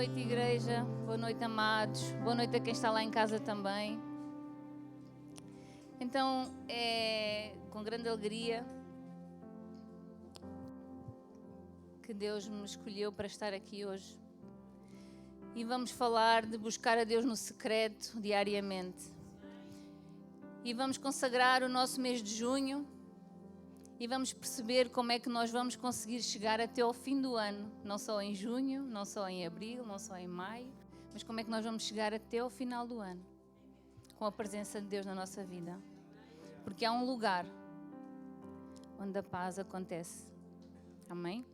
noite, igreja. Boa noite, amados. Boa noite a quem está lá em casa também. Então, é com grande alegria que Deus me escolheu para estar aqui hoje. E vamos falar de buscar a Deus no secreto diariamente. E vamos consagrar o nosso mês de junho e vamos perceber como é que nós vamos conseguir chegar até ao fim do ano. Não só em junho, não só em abril, não só em maio, mas como é que nós vamos chegar até ao final do ano com a presença de Deus na nossa vida. Porque há um lugar onde a paz acontece. Amém?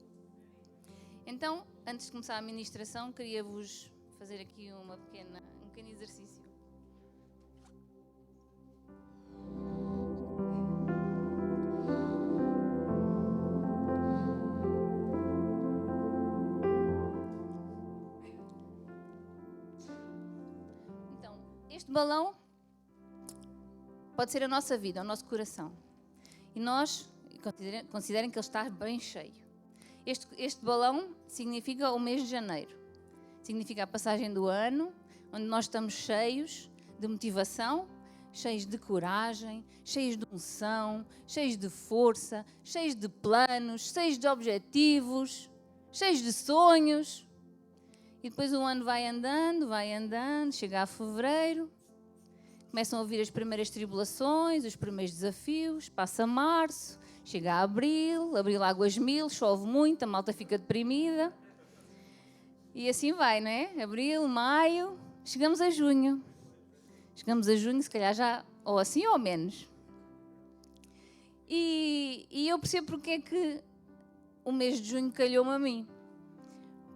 Então, antes de começar a ministração, queria-vos fazer aqui um pequeno exercício. Então, este balão pode ser a nossa vida, o nosso coração. E nós, considerem que ele está bem cheio. Este balão significa o mês de janeiro. Significa a passagem do ano, onde nós estamos cheios de motivação, cheios de coragem, cheios de unção, cheios de força, cheios de planos, cheios de objetivos, cheios de sonhos. E depois o ano vai andando, chega a fevereiro, começam a vir as primeiras tribulações, os primeiros desafios, passa março, chega a abril águas mil, chove muito, a malta fica deprimida. E assim vai, não é? Abril, maio, chegamos a junho. Se calhar já, ou assim ou menos. E eu percebo porque é que o mês de junho calhou-me a mim.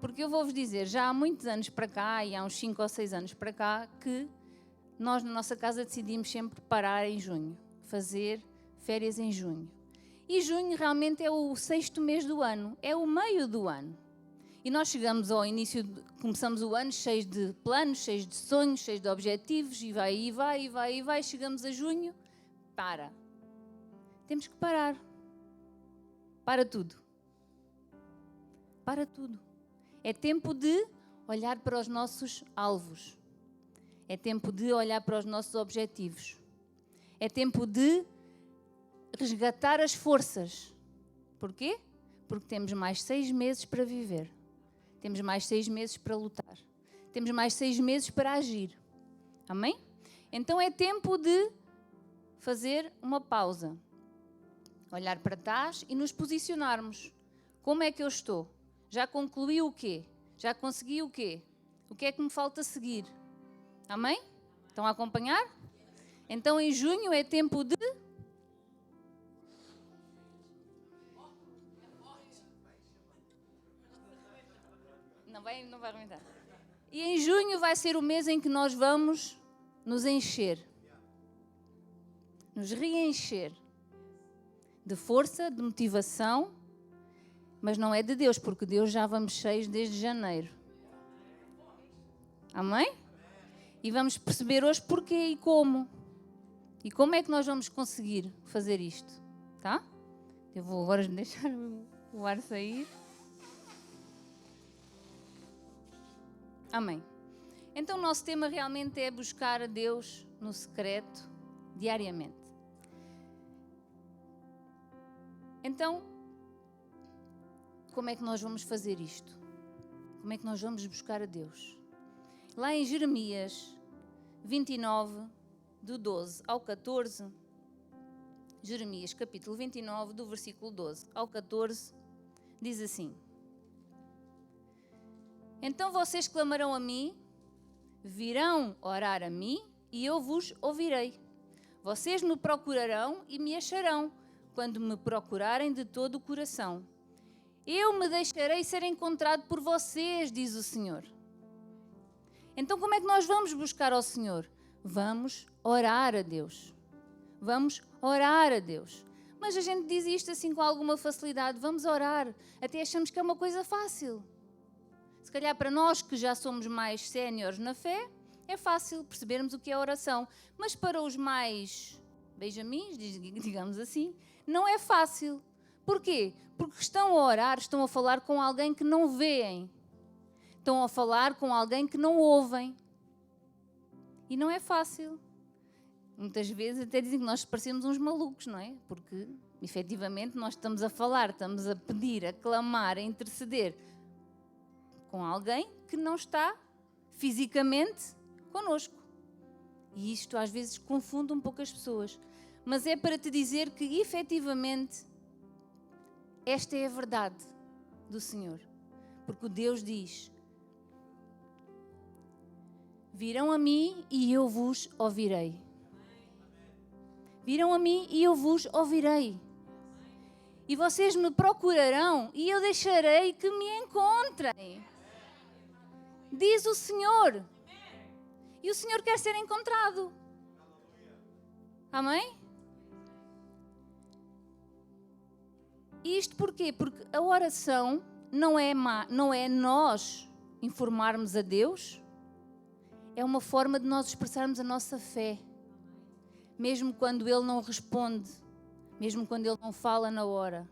Porque eu vou-vos dizer, já há muitos anos para cá, e há uns 5 ou 6 anos para cá, que nós na nossa casa decidimos sempre parar em junho, fazer férias em junho. E junho realmente é o 6º mês do ano, é o meio do ano. E nós chegamos ao início, começamos o ano cheios de planos, cheios de sonhos, cheios de objetivos, e vai, chegamos a junho, para. Temos que parar. Para tudo. Para tudo. É tempo de olhar para os nossos alvos. É tempo de olhar para os nossos objetivos. É tempo de resgatar as forças. Porquê? Porque temos mais 6 meses para viver. Temos mais 6 meses para lutar. Temos mais 6 meses para agir. Amém? Então é tempo de fazer uma pausa. Olhar para trás e nos posicionarmos. Como é que eu estou? Já concluí o quê? Já consegui o quê? O que é que me falta seguir? Amém? Estão a acompanhar? Então em junho é tempo de... Não vai aumentar. E em junho vai ser o mês em que nós vamos nos encher. Nos reencher. De força, de motivação. Mas não é de Deus, porque Deus já vamos cheios desde janeiro. Amém? E vamos perceber hoje porquê e como. E como é que nós vamos conseguir fazer isto. Tá? Eu vou agora deixar o ar sair. Amém. Então o nosso tema realmente é buscar a Deus no secreto, diariamente. Então, como é que nós vamos fazer isto? Como é que nós vamos buscar a Deus? Lá em Jeremias 29, do 12 ao 14, Jeremias capítulo 29, do versículo 12 ao 14, diz assim: Então vocês clamarão a mim, virão orar a mim e eu vos ouvirei. Vocês me procurarão e me acharão, quando me procurarem de todo o coração. Eu me deixarei ser encontrado por vocês, diz o Senhor. Então como é que nós vamos buscar ao Senhor? Vamos orar a Deus. Vamos orar a Deus. Mas a gente diz isto assim com alguma facilidade. Vamos orar. Até achamos que é uma coisa fácil. Se calhar para nós que já somos mais séniores na fé, é fácil percebermos o que é oração. Mas para os mais benjamins, digamos assim, não é fácil. Porquê? Porque estão a orar, estão a falar com alguém que não veem. estão a falar com alguém que não ouvem. E não é fácil. Muitas vezes até dizem que nós parecemos uns malucos, não é? Porque, efetivamente, nós estamos a falar, estamos a pedir, a clamar, a interceder com alguém que não está fisicamente connosco. E isto às vezes confunde um pouco as pessoas. Mas é para te dizer que, efetivamente, esta é a verdade do Senhor. Porque o Deus diz: virão a mim e eu vos ouvirei. Virão a mim e eu vos ouvirei. E vocês me procurarão e eu deixarei que me encontrem. Diz o Senhor. E o Senhor quer ser encontrado. Amém? E isto porquê? Porque a oração não é nós informarmos a Deus, é uma forma de nós expressarmos a nossa fé. Mesmo quando Ele não responde, mesmo quando Ele não fala na hora.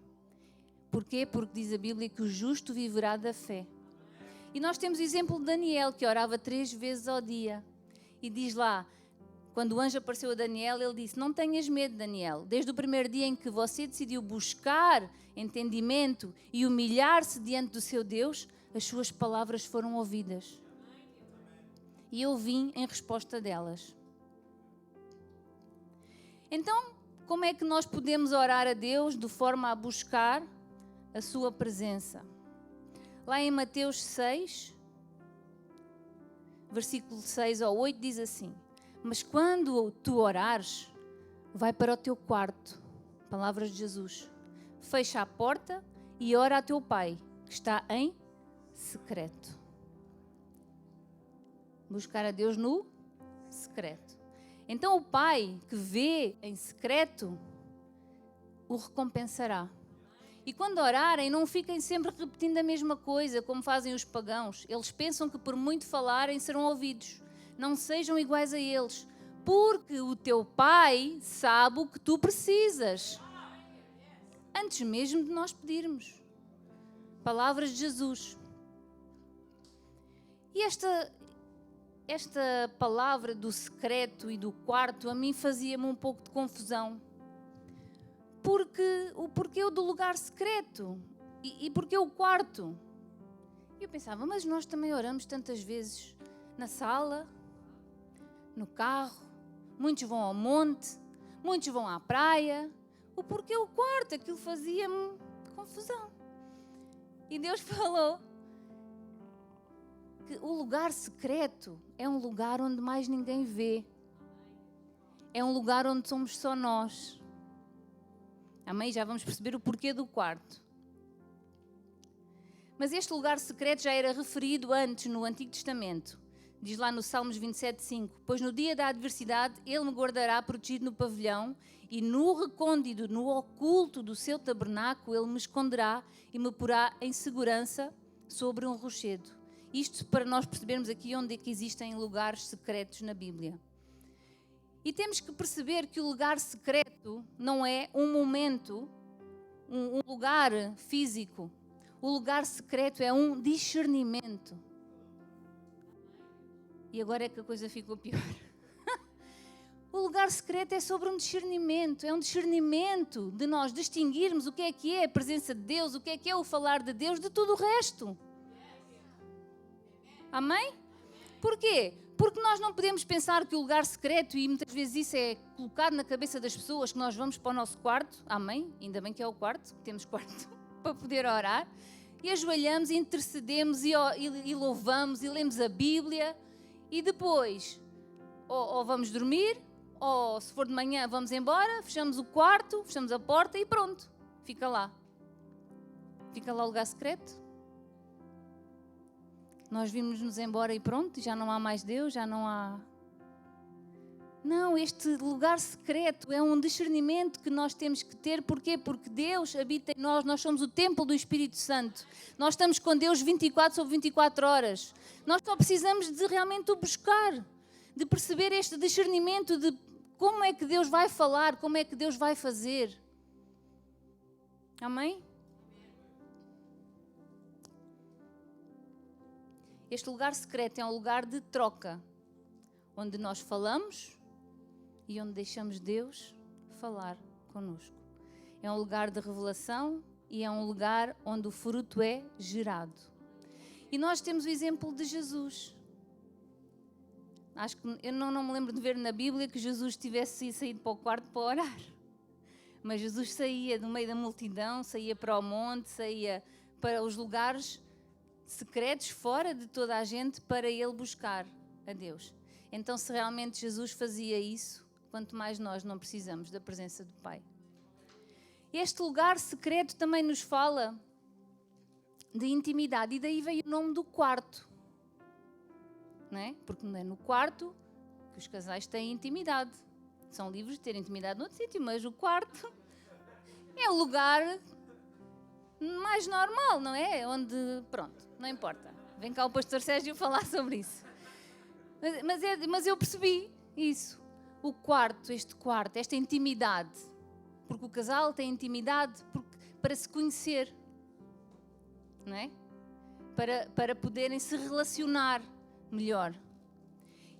Porquê? Porque diz a Bíblia que o justo viverá da fé. E nós temos o exemplo de Daniel, que orava 3 vezes ao dia. E diz lá, quando o anjo apareceu a Daniel, ele disse: não tenhas medo, Daniel. Desde o primeiro dia em que você decidiu buscar entendimento e humilhar-se diante do seu Deus, as suas palavras foram ouvidas. E eu vim em resposta delas. Então, como é que nós podemos orar a Deus de forma a buscar a sua presença? Lá em Mateus 6, versículo 6 ao 8, diz assim: mas quando tu orares, vai para o teu quarto, palavras de Jesus, fecha a porta e ora a teu Pai, que está em secreto. Buscar a Deus no secreto. Então o Pai que vê em secreto o recompensará. E quando orarem, não fiquem sempre repetindo a mesma coisa, como fazem os pagãos. Eles pensam que por muito falarem serão ouvidos. Não sejam iguais a eles, porque o teu Pai sabe o que tu precisas. Antes mesmo de nós pedirmos. Palavras de Jesus. E esta palavra do secreto e do quarto a mim fazia-me um pouco de confusão. Porque o porquê do lugar secreto e porquê o quarto? Eu pensava, mas nós também oramos tantas vezes na sala, no carro, muitos vão ao monte, muitos vão à praia. O porquê o quarto? Aquilo fazia-me confusão. E Deus falou que o lugar secreto é um lugar onde mais ninguém vê. É um lugar onde somos só nós. Amém? Já vamos perceber o porquê do quarto. Mas este lugar secreto já era referido antes no Antigo Testamento. Diz lá no Salmos 27:5: pois no dia da adversidade Ele me guardará protegido no pavilhão e no recôndito, no oculto do seu tabernáculo Ele me esconderá e me porá em segurança sobre um rochedo. Isto para nós percebermos aqui onde é que existem lugares secretos na Bíblia. E temos que perceber que o lugar secreto não é um momento, um lugar físico. O lugar secreto é um discernimento. E agora é que a coisa ficou pior. O lugar secreto é sobre um discernimento. É um discernimento de nós distinguirmos o que é a presença de Deus, o que é o falar de Deus, de tudo o resto. Amém? Porquê? Porque nós não podemos pensar que o lugar secreto, e muitas vezes isso é colocado na cabeça das pessoas, que nós vamos para o nosso quarto, amém? Ainda bem que é o quarto, temos quarto para poder orar, e ajoelhamos, e intercedemos, e louvamos, e lemos a Bíblia, e depois, ou vamos dormir, ou se for de manhã vamos embora, fechamos o quarto, fechamos a porta e pronto, fica lá. Fica lá o lugar secreto. Nós vimos-nos embora e pronto, já não há mais Deus, já não há... Não, este lugar secreto é um discernimento que nós temos que ter. Porquê? Porque Deus habita em nós, nós somos o templo do Espírito Santo. Nós estamos com Deus 24 sobre 24 horas. Nós só precisamos de realmente o buscar, de perceber este discernimento de como é que Deus vai falar, como é que Deus vai fazer. Amém? Este lugar secreto é um lugar de troca, onde nós falamos e onde deixamos Deus falar connosco. É um lugar de revelação e é um lugar onde o fruto é gerado. E nós temos o exemplo de Jesus. Acho que eu não me lembro de ver na Bíblia que Jesus tivesse saído para o quarto para orar. Mas Jesus saía do meio da multidão, saía para o monte, saía para os lugares secretos, fora de toda a gente, para ele buscar a Deus. Então, se realmente Jesus fazia isso, quanto mais nós não precisamos da presença do Pai. Este lugar secreto também nos fala de intimidade, e daí veio o nome do quarto. Não é? Porque não é no quarto que os casais têm intimidade. São livres de ter intimidade noutro sítio, mas o quarto é o lugar mais normal, não é? Onde, pronto, não importa. Vem cá o pastor Sérgio falar sobre isso. Mas eu percebi isso. O quarto, esta intimidade. Porque o casal tem intimidade para se conhecer. Não é? Para poderem se relacionar melhor.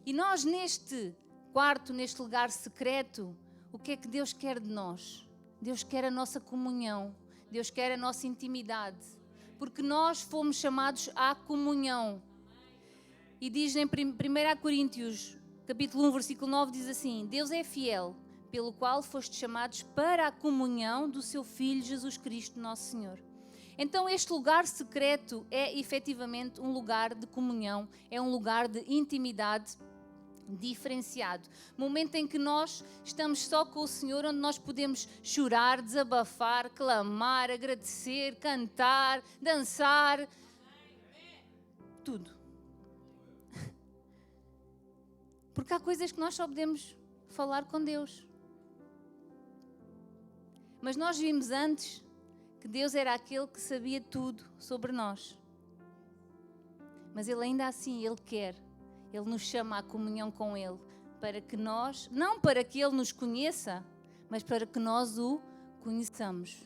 E nós neste quarto, neste lugar secreto, o que é que Deus quer de nós? Deus quer a nossa comunhão. Deus quer a nossa intimidade. Porque nós fomos chamados à comunhão. E diz em 1 Coríntios, capítulo 1, versículo 9, diz assim: Deus é fiel, pelo qual fostes chamados para a comunhão do seu Filho Jesus Cristo, nosso Senhor. Então este lugar secreto é efetivamente um lugar de comunhão, é um lugar de intimidade diferenciado. Momento em que nós estamos só com o Senhor, onde nós podemos chorar, desabafar, clamar, agradecer, cantar, dançar, tudo. Porque há coisas que nós só podemos falar com Deus. Mas nós vimos antes que Deus era aquele que sabia tudo sobre nós. Mas Ele ainda assim, Ele nos chama à comunhão com Ele, para que nós, não para que Ele nos conheça, mas para que nós o conheçamos.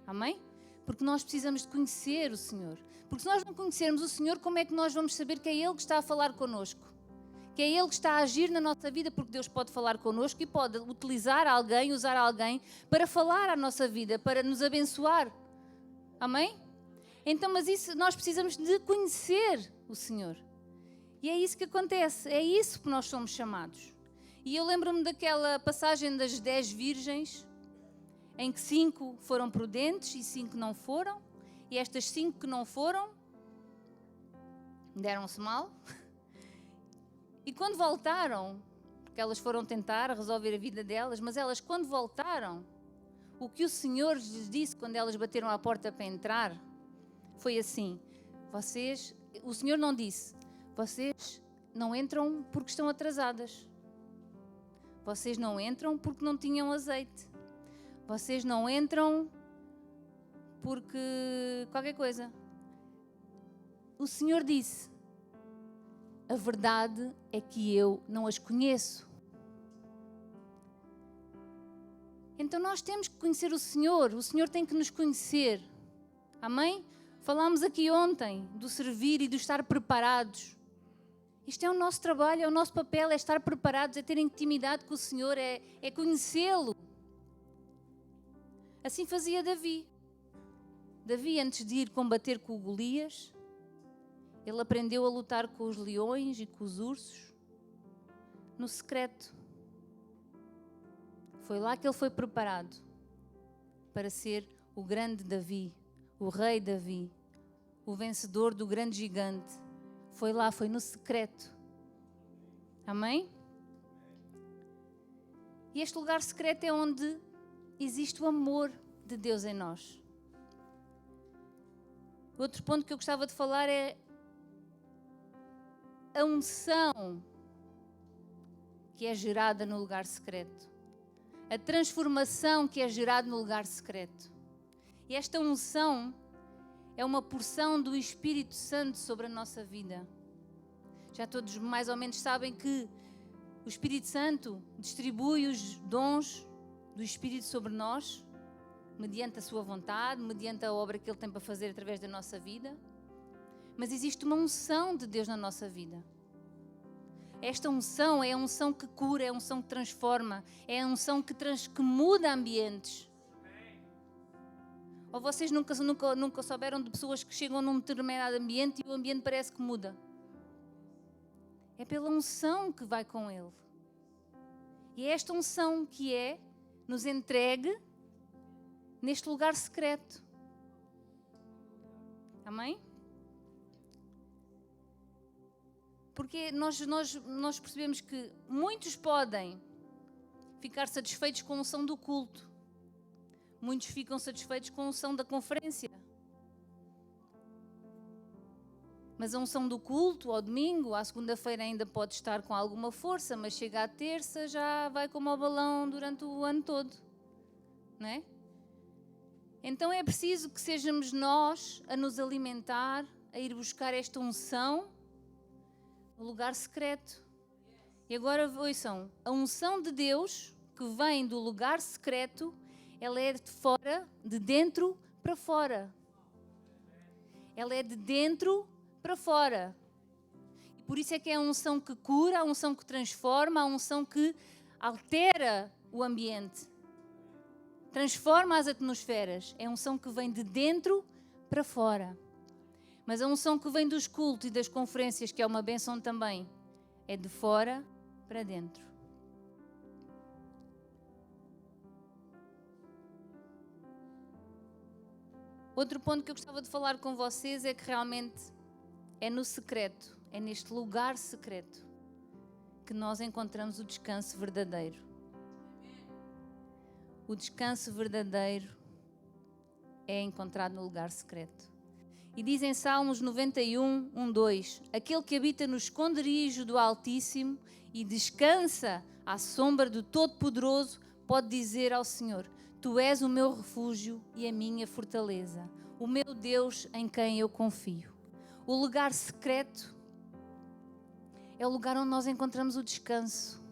Amém? Porque nós precisamos de conhecer o Senhor. Porque se nós não conhecermos o Senhor, como é que nós vamos saber que é Ele que está a falar connosco? Que é Ele que está a agir na nossa vida, porque Deus pode falar connosco e pode utilizar alguém, usar alguém para falar à nossa vida, para nos abençoar. Amém? Então, mas isso, nós precisamos de conhecer o Senhor. E é isso que acontece, é isso que nós somos chamados. E eu lembro-me daquela passagem das 10 virgens, em que 5 foram prudentes e 5 não foram, e estas 5 que não foram, deram-se mal. E quando voltaram, porque elas foram tentar resolver a vida delas, mas elas quando voltaram, o que o Senhor lhes disse quando elas bateram à porta para entrar, foi assim: o Senhor não disse, vocês não entram porque estão atrasadas. Vocês não entram porque não tinham azeite. Vocês não entram porque qualquer coisa. O Senhor disse: a verdade é que eu não as conheço. Então nós temos que conhecer o Senhor tem que nos conhecer. Amém? Falámos aqui ontem do servir e do estar preparados. Isto é o nosso trabalho, é o nosso papel, é estar preparados, é ter intimidade com o Senhor, é conhecê-lo. Assim fazia Davi. Davi, antes de ir combater com o Golias, ele aprendeu a lutar com os leões e com os ursos no secreto. Foi lá que ele foi preparado para ser o grande Davi, o rei Davi, o vencedor do grande gigante. Foi lá, foi no secreto. Amém? E este lugar secreto é onde existe o amor de Deus em nós. Outro ponto que eu gostava de falar é a unção que é gerada no lugar secreto. A transformação que é gerada no lugar secreto. E esta unção é uma porção do Espírito Santo sobre a nossa vida. Já todos mais ou menos sabem que o Espírito Santo distribui os dons do Espírito sobre nós, mediante a sua vontade, mediante a obra que Ele tem para fazer através da nossa vida. Mas existe uma unção de Deus na nossa vida. Esta unção é a unção que cura, é a unção que transforma, é a unção que muda ambientes. Ou vocês nunca souberam de pessoas que chegam num determinado ambiente e o ambiente parece que muda? É pela unção que vai com ele. E é esta unção que nos entregue neste lugar secreto. Amém? Porque nós percebemos que muitos podem ficar satisfeitos com a unção do culto. Muitos ficam satisfeitos com a unção da conferência. Mas a unção do culto, ao domingo, à segunda-feira ainda pode estar com alguma força, mas chega à terça já vai como ao balão durante o ano todo. Não é? Então é preciso que sejamos nós a nos alimentar, a ir buscar esta unção no lugar secreto. E agora ouçam, a unção de Deus que vem do lugar secreto, ela é de fora, de dentro para fora. Ela é de dentro para fora. E por isso é que é a unção que cura, a unção que transforma, a unção que altera o ambiente. Transforma as atmosferas. É a unção que vem de dentro para fora. Mas a unção que vem dos cultos e das conferências, que é uma bênção também, é de fora para dentro. Outro ponto que eu gostava de falar com vocês é que realmente é no secreto, é neste lugar secreto que nós encontramos o descanso verdadeiro. O descanso verdadeiro é encontrado no lugar secreto. E diz em Salmos 91, 1-2: aquele que habita no esconderijo do Altíssimo e descansa à sombra do Todo-Poderoso pode dizer ao Senhor: Tu és o meu refúgio e a minha fortaleza, o meu Deus em quem eu confio. O lugar secreto é o lugar onde nós encontramos o descanso.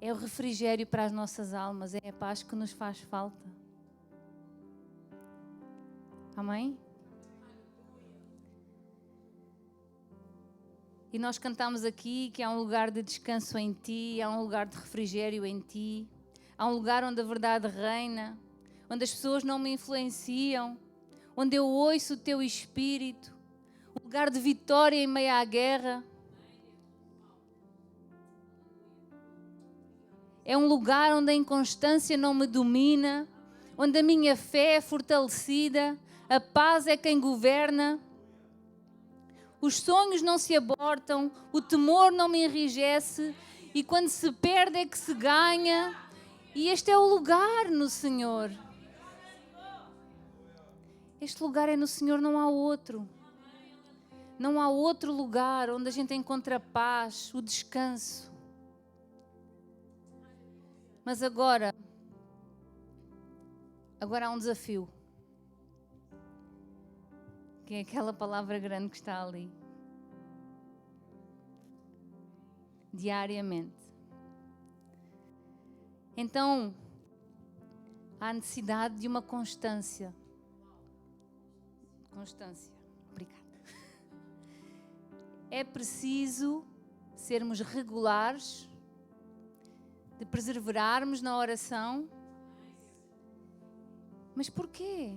É o refrigério para as nossas almas, é a paz que nos faz falta. Amém? E nós cantamos aqui que há um lugar de descanso em Ti, há um lugar de refrigério em Ti, há um lugar onde a verdade reina, onde as pessoas não me influenciam, onde eu ouço o Teu Espírito, um lugar de vitória em meio à guerra. É um lugar onde a inconstância não me domina, onde a minha fé é fortalecida, a paz é quem governa, os sonhos não se abortam, o temor não me enrijece, e quando se perde é que se ganha, e este é o lugar no Senhor. Este lugar é no Senhor, não há outro. Não há outro lugar onde a gente encontra a paz, o descanso. Mas agora há um desafio. Que é aquela palavra grande que está ali. Diariamente. Então, há necessidade de uma constância. Constância. Obrigada. É preciso sermos regulares, de perseverarmos na oração. Mas porquê?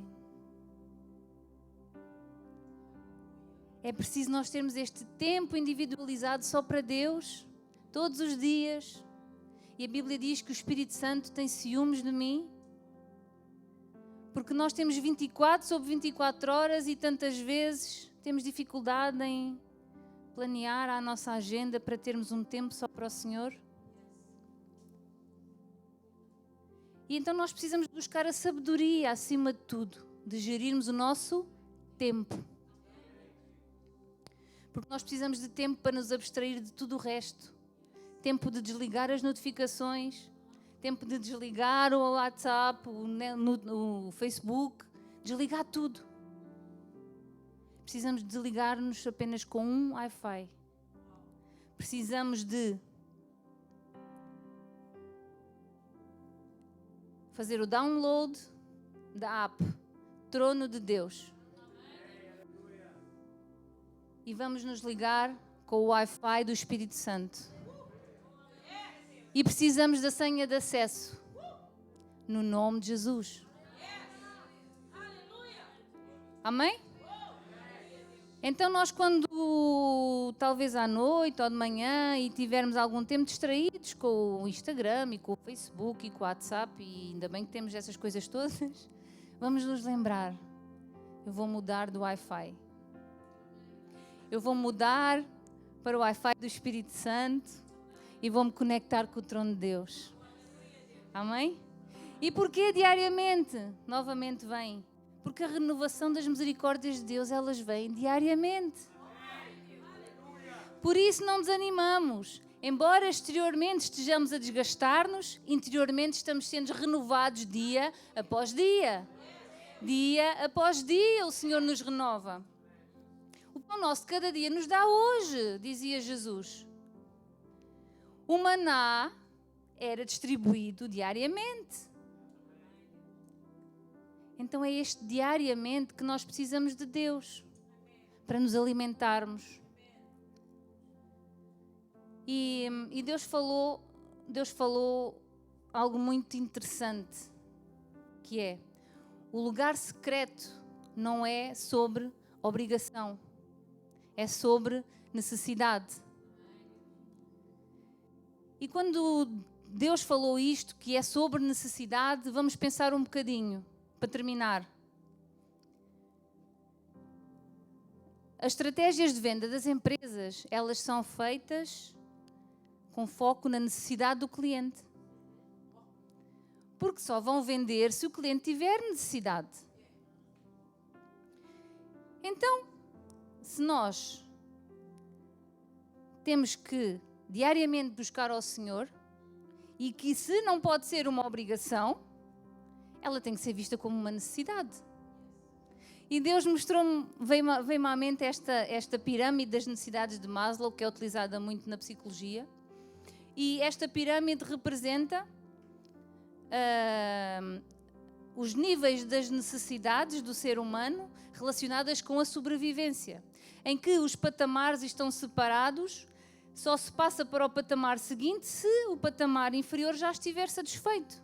É preciso nós termos este tempo individualizado só para Deus, todos os dias. E a Bíblia diz que o Espírito Santo tem ciúmes de mim. Porque nós temos 24 sobre 24 horas e tantas vezes temos dificuldade em planear a nossa agenda para termos um tempo só para o Senhor. E então nós precisamos buscar a sabedoria acima de tudo, de gerirmos o nosso tempo. Porque nós precisamos de tempo para nos abstrair de tudo o resto. Tempo de desligar as notificações, tempo de desligar o WhatsApp, o Facebook, desligar tudo. Precisamos desligar-nos apenas com um Wi-Fi. Precisamos de fazer o download da app Trono de Deus. e vamos nos ligar com o Wi-Fi do Espírito Santo. E precisamos da senha de acesso. No nome de Jesus. Amém? Então nós quando, talvez à noite ou de manhã, e tivermos algum tempo distraídos com o Instagram e com o Facebook e com o WhatsApp, e ainda bem que temos essas coisas todas, vamos nos lembrar, eu vou mudar do Wi-Fi. Eu vou mudar para o Wi-Fi do Espírito Santo e vou-me conectar com o trono de Deus. Amém? E porquê diariamente? Novamente vem. Porque a renovação das misericórdias de Deus, elas vêm diariamente. Por isso não desanimamos. Embora exteriormente estejamos a desgastar-nos, interiormente estamos sendo renovados dia após dia. Dia após dia o Senhor nos renova. O pão nosso de cada dia nos dá hoje, dizia Jesus. O maná era distribuído diariamente. Então é este diariamente que nós precisamos de Deus para nos alimentarmos. E Deus falou algo muito interessante, que é: o lugar secreto não é sobre obrigação, é sobre necessidade. E quando Deus falou isto, que é sobre necessidade, vamos pensar um bocadinho. Para terminar, as estratégias de venda das empresas, elas são feitas com foco na necessidade do cliente. Porque só vão vender se o cliente tiver necessidade. Então, se nós temos que diariamente buscar ao Senhor, e que se não pode ser uma obrigação, ela tem que ser vista como uma necessidade. E Deus mostrou-me, veio-me à mente esta pirâmide das necessidades de Maslow, que é utilizada muito na psicologia. E esta pirâmide representa os níveis das necessidades do ser humano relacionadas com a sobrevivência, em que os patamares estão separados, só se passa para o patamar seguinte se o patamar inferior já estiver satisfeito.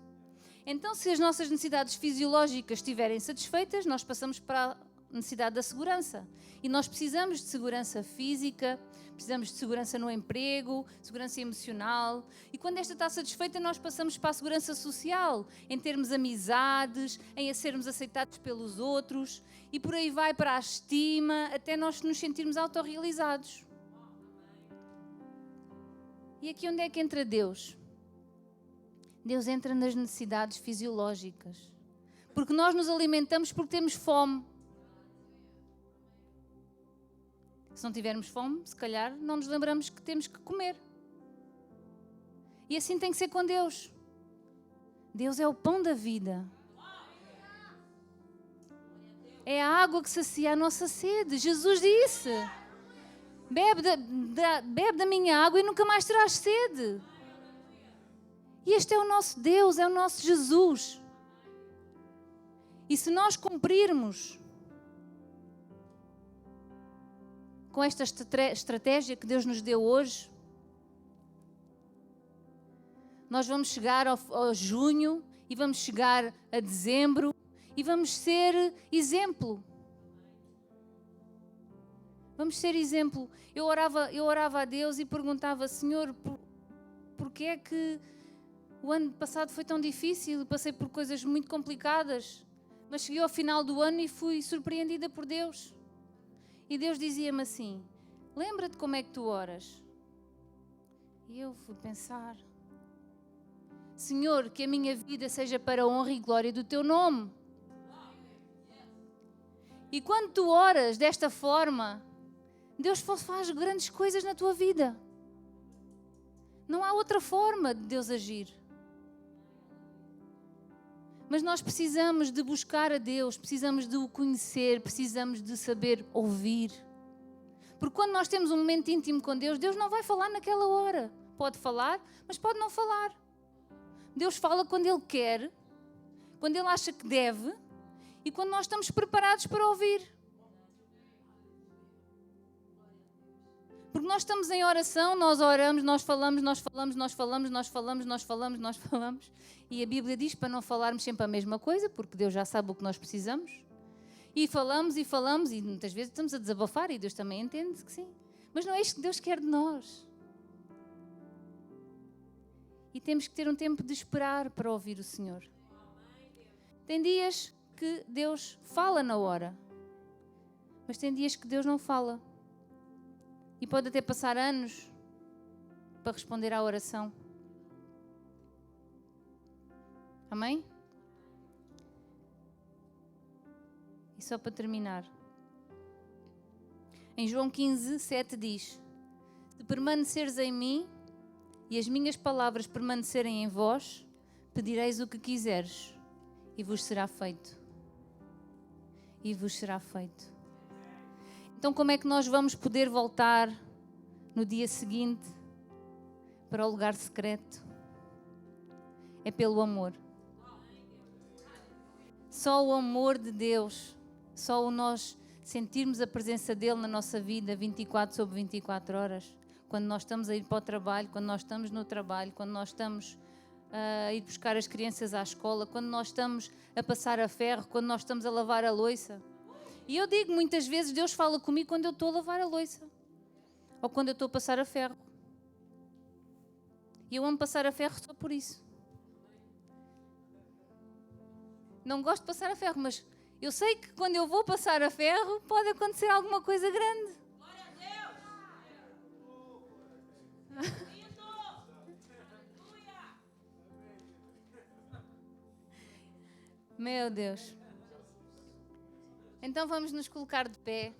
Então, se as nossas necessidades fisiológicas estiverem satisfeitas, nós passamos para a necessidade da segurança. E nós precisamos de segurança física, precisamos de segurança no emprego, segurança emocional. E quando esta está satisfeita, nós passamos para a segurança social, em termos amizades, em sermos aceitados pelos outros. E por aí vai para a estima, até nós nos sentirmos autorrealizados. E aqui onde é que entra Deus? Deus entra nas necessidades fisiológicas. Porque nós nos alimentamos porque temos fome. Se não tivermos fome, se calhar não nos lembramos que temos que comer. E assim tem que ser com Deus. Deus é o pão da vida. É a água que sacia a nossa sede. Jesus disse: bebe da minha água e nunca mais terás sede. E este é o nosso Deus, é o nosso Jesus. E se nós cumprirmos com esta estratégia que Deus nos deu hoje, nós vamos chegar ao junho e vamos chegar a dezembro e vamos ser exemplo. Vamos ser exemplo. Eu orava a Deus e perguntava: Senhor, porquê é que o ano passado foi tão difícil? Passei por coisas muito complicadas, mas cheguei ao final do ano e fui surpreendida por Deus. E Deus dizia-me assim: lembra-te como é que tu oras. E eu fui pensar: Senhor, que a minha vida seja para a honra e glória do teu nome. E quando tu oras desta forma, Deus faz grandes coisas na tua vida. Não há outra forma de Deus agir. Mas nós precisamos de buscar a Deus, precisamos de o conhecer, precisamos de saber ouvir. Porque quando nós temos um momento íntimo com Deus, Deus não vai falar naquela hora. Pode falar, mas pode não falar. Deus fala quando Ele quer, quando Ele acha que deve e quando nós estamos preparados para ouvir. Porque nós estamos em oração, nós oramos, nós falamos, nós falamos, nós falamos, nós falamos, nós falamos, nós falamos. E a Bíblia diz para não falarmos sempre a mesma coisa, porque Deus já sabe o que nós precisamos. E falamos, e muitas vezes estamos a desabafar, e Deus também entende que sim. Mas não é isto que Deus quer de nós. E temos que ter um tempo de esperar para ouvir o Senhor. Tem dias que Deus fala na hora, mas tem dias que Deus não fala. E pode até passar anos para responder à oração. Amém? E só para terminar. Em João 15, 7 diz: se permaneceres em mim e as minhas palavras permanecerem em vós, pedireis o que quiseres e vos será feito. E vos será feito. Então como é que nós vamos poder voltar no dia seguinte para o lugar secreto? É pelo amor. Só o amor de Deus, só o nós sentirmos a presença dele na nossa vida 24 sobre 24 horas, quando nós estamos a ir para o trabalho, quando nós estamos no trabalho, quando nós estamos a ir buscar as crianças à escola, quando nós estamos a passar a ferro, quando nós estamos a lavar a louça. E eu digo, muitas vezes Deus fala comigo quando eu estou a lavar a louça ou quando eu estou a passar a ferro. E eu amo passar a ferro só por isso. Não gosto de passar a ferro, mas eu sei que quando eu vou passar a ferro pode acontecer alguma coisa grande. Glória a Deus! Meu Deus. Então vamos nos colocar de pé.